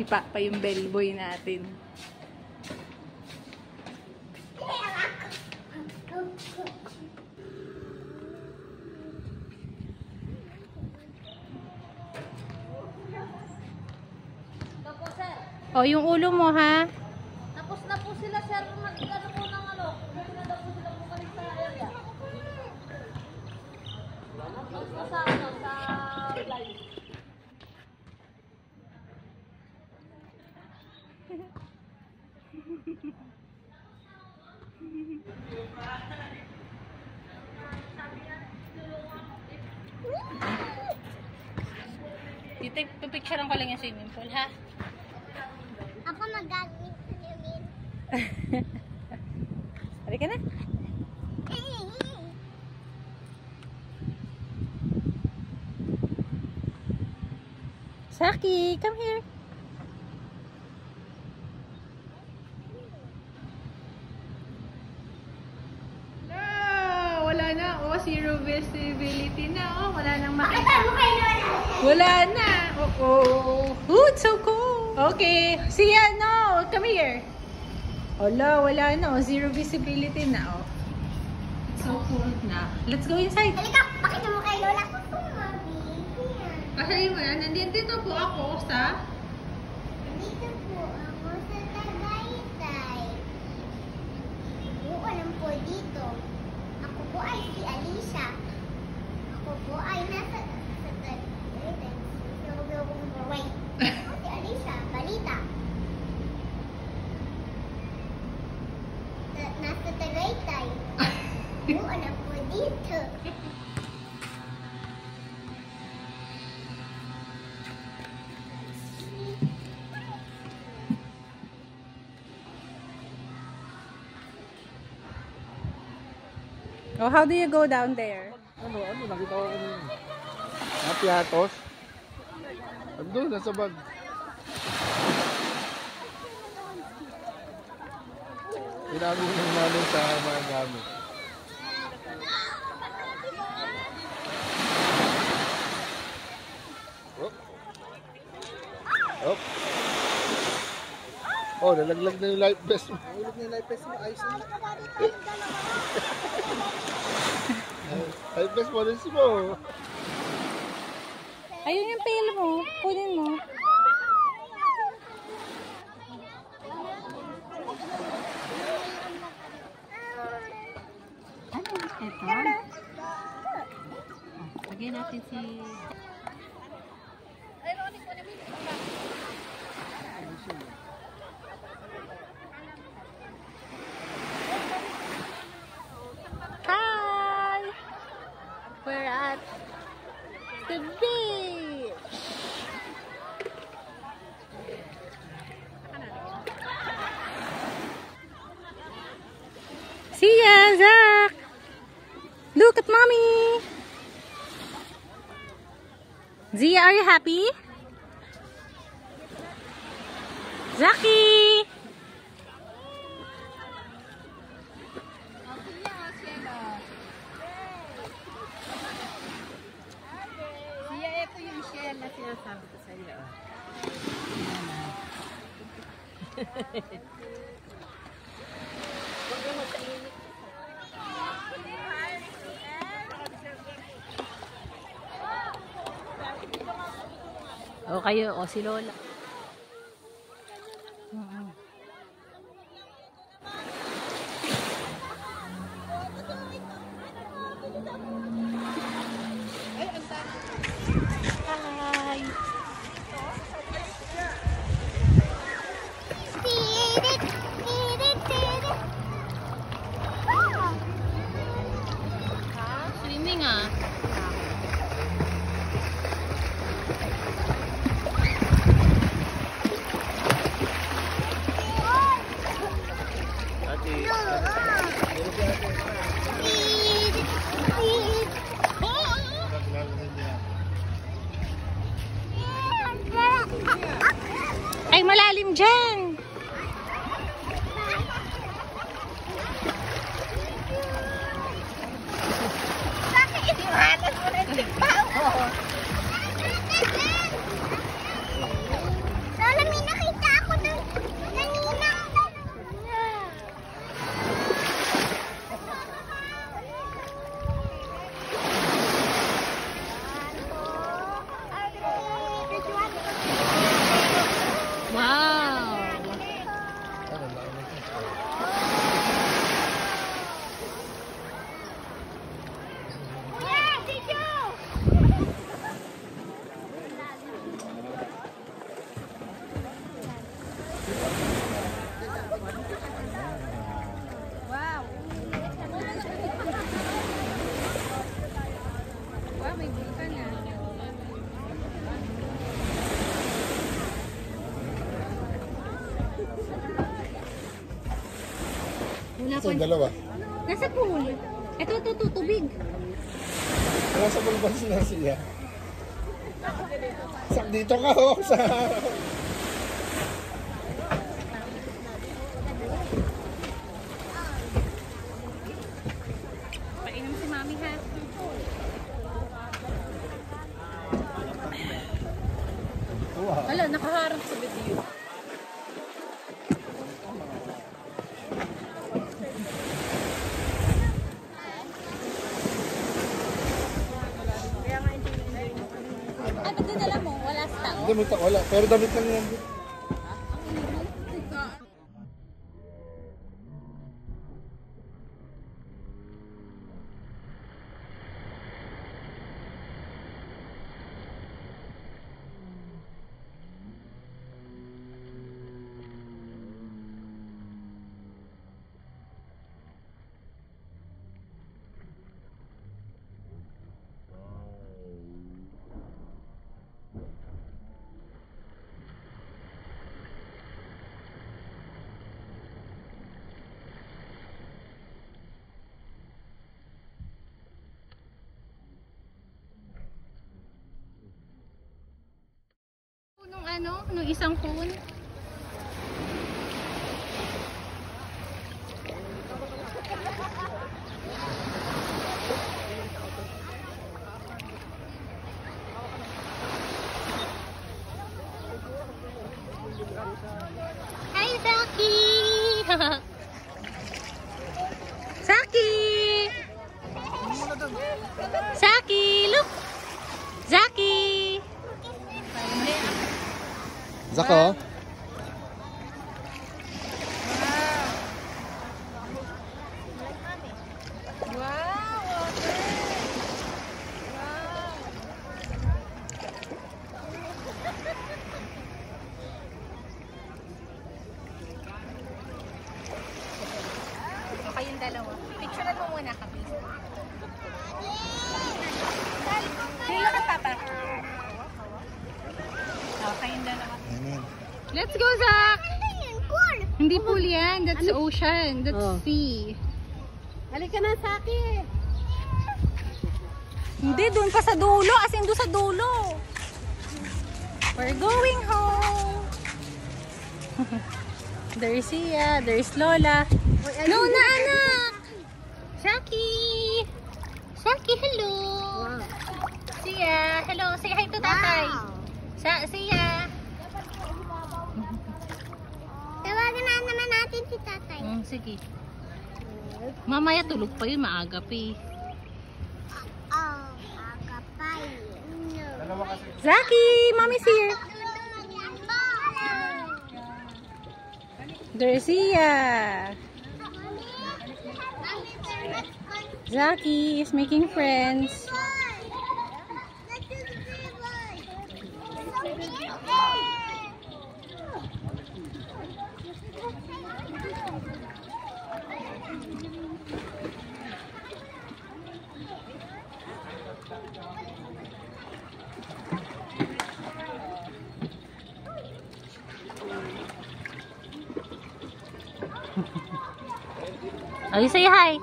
Si Papa yung bellboy natin. O, yung ulo mo, ha? Tapos na po sila, sir. Mag-ano po ng ano. Pwede na daw po sila bumalik sa area. Tapos na sa ano, sa live. Pipicturean ko lang yung swimming pool, ha? Ako magagamit sa swimming. Halika na. Saki, come here. No, wala na. Oh, zero visibility na. Oh, wala nang makita. Wala na. Oh. Ooh, it's so cool. Okay. See ya. No, come here. Wala na. Oh, zero visibility na. Oh. It's so cool na. Let's go inside. Halika, pakita mo kay Lola ko ito, Mami. Kasi mo na, nandito po ako sa... Dito po ako sa Tagaytay. Alam po dito. Ako po ay si Alicia. Ako po ay nasa Tagaytay. Wait. Ako si Alicia, balita. Nasa Tagaytay. Alam po dito. Oh, how do you go down there? Nakita ko kanina. Napiatos. Andun, nasa bag. Pinamit ng namin sa mga gamit. Oh. Oh, nalaglag na yung life vest mo. Nalaglag na yung life vest mo. Ayos na. Life vest mo rin mo. Ayun yung pail mo. Kunin mo. Ano ito? Lagyan natin si... Hi! We're at the beach! See ya, Zach! Look at mommy! Zia, are you happy? Zaki! Siya, ito yung shell na sinasabi ko sa iyo. O kayo, o si Lola. Hi! Swimming ah. Ay, malalim dyan! Lola, may Nasa yung dalawa. Nasa pool. Ito, tubig. Nasa pool ba sila siya? Sak dito ka ho. Sa... Painom si Mami ha. Hala, nakaharap sa video. Ano dinala mo? Wala stock? Damit ako, wala. Pero damit lang yan. Nung isang phone. Hi, Zaki! Zaki! Zaki, look! Zaki! Zako? Kayong dalawa. Picturean mo muna kami. Sino ka, Papa? Kayong dalawa. Let's go, Zach! Hindi pool yan. That's ocean. That's sea. Halika na, Zaki! Hindi, doon pa sa dulo. As in, doon sa dulo. We're going home. There's Sia. There's Lola. No na, anak! Zaki! Zaki, hello! Sia, hello. Say hi to tatay. Sia. Tawagan na naman natin si tatay. Sige. Mamaya tulog pa yun. Maaga pa eh. Agapay. No. Zaki! Mommy's here. There's Sia. Zaki is making friends. Oh, you say hi.